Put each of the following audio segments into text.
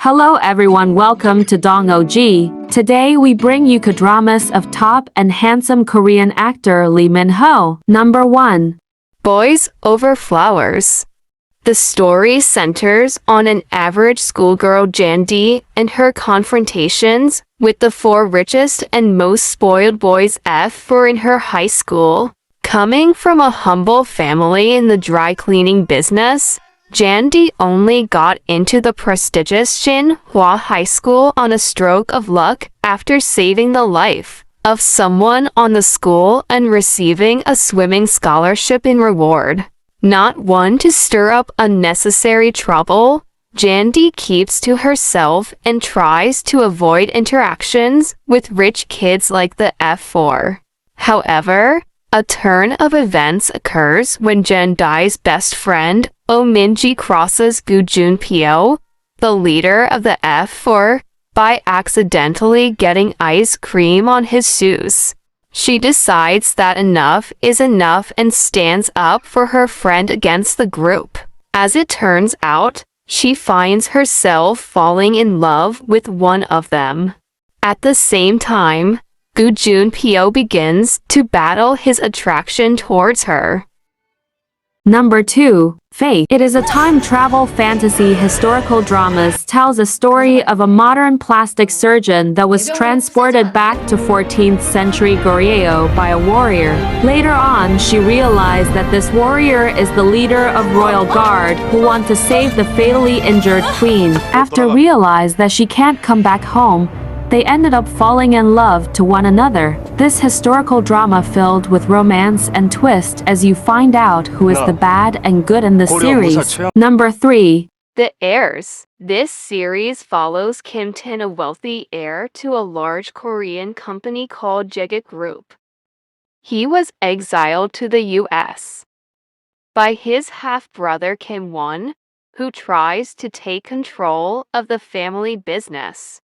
Hello everyone, welcome to Dong OG. Today we bring you Kdramas of top and handsome Korean actor Lee Min-ho. Number 1. Boys Over Flowers. The story centers on an average schoolgirl Jandy and her confrontations with the 4 richest and most spoiled boys in her high school. Coming from a humble family in the dry cleaning business, Jandy only got into the prestigious Shinhwa High School on a stroke of luck after saving the life of someone on the school and receiving a swimming scholarship in reward. Not one to stir up unnecessary trouble, Jandy keeps to herself and tries to avoid interactions with rich kids like the F4. However, a turn of events occurs when Jandy's best friend, Minji crosses Junpyo, the leader of the F4, by accidentally getting ice cream on his shoes. She decides that enough is enough and stands up for her friend against the group. As it turns out, she finds herself falling in love with one of them. At the same time, Junpyo begins to battle his attraction towards her. Number 2. Faye. It is a time travel fantasy historical dramas tells a story of a modern plastic surgeon that was transported back to 14th century Goryeo by a warrior. Later on, she realized that this warrior is the leader of royal guard who want to save the fatally injured queen. After realize that she can't come back home, they ended up falling in love to one another. This historical drama filled with romance and twist as you find out who is the bad and good in the series. Number 3. The Heirs. This series follows Kim Tae, a wealthy heir to a large Korean company called Jaeguk Group. He was exiled to the US by his half-brother Kim Won, who tries to take control of the family business.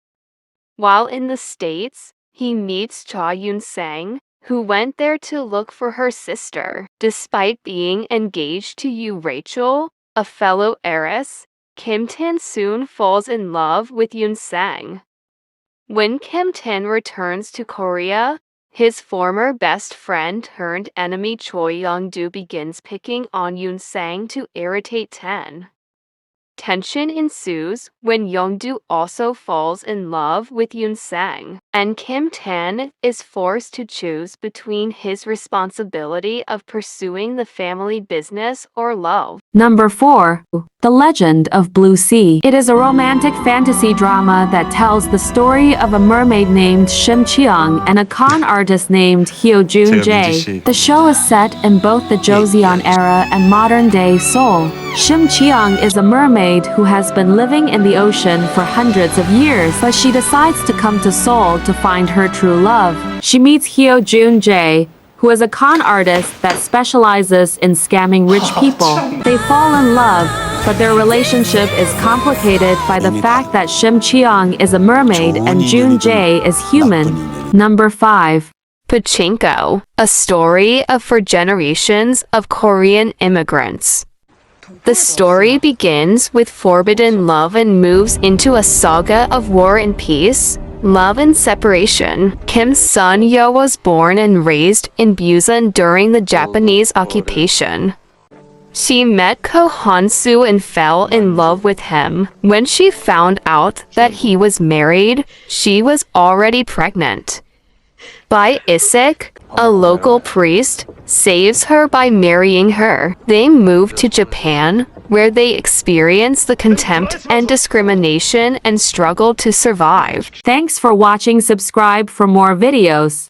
While in the States, he meets Cha Yoon-sang, who went there to look for her sister. Despite being engaged to Yoo Rachel, a fellow heiress, Kim Tae soon falls in love with Yoon-sang. When Kim Tae returns to Korea, his former best friend turned enemy Choi Young-do begins picking on Yoon-sang to irritate Tae. Tension ensues when Young-do also falls in love with Yoon-sang, and Kim Tae is forced to choose between his responsibility of pursuing the family business or love. Number 4. The Legend of Blue Sea. It is a romantic fantasy drama that tells the story of a mermaid named Shim Cheong and a con artist named Hyo Jun Jae. The show is set in both the Joseon era and modern-day Seoul. Shim Cheong is a mermaid who has been living in the ocean for hundreds of years, but she decides to come to Seoul to find her true love. She meets Hyo Jun Jae, who is a con artist that specializes in scamming rich people. They fall in love, but their relationship is complicated by the fact that Shim Cheong is a mermaid and Jun Jae is human. Number 5. Pachinko, a story of 4 generations of Korean immigrants. The story begins with forbidden love and moves into a saga of war and peace, love and separation. Kim's son Yo was born and raised in Busan during the Japanese occupation. She met Ko Han-soo and fell in love with him. When she found out that he was married, she was already pregnant. By Isik, a local priest, saves her by marrying her. They move to Japan, where they experience the contempt and discrimination and struggle to survive. Thanks for watching. Subscribe for more videos.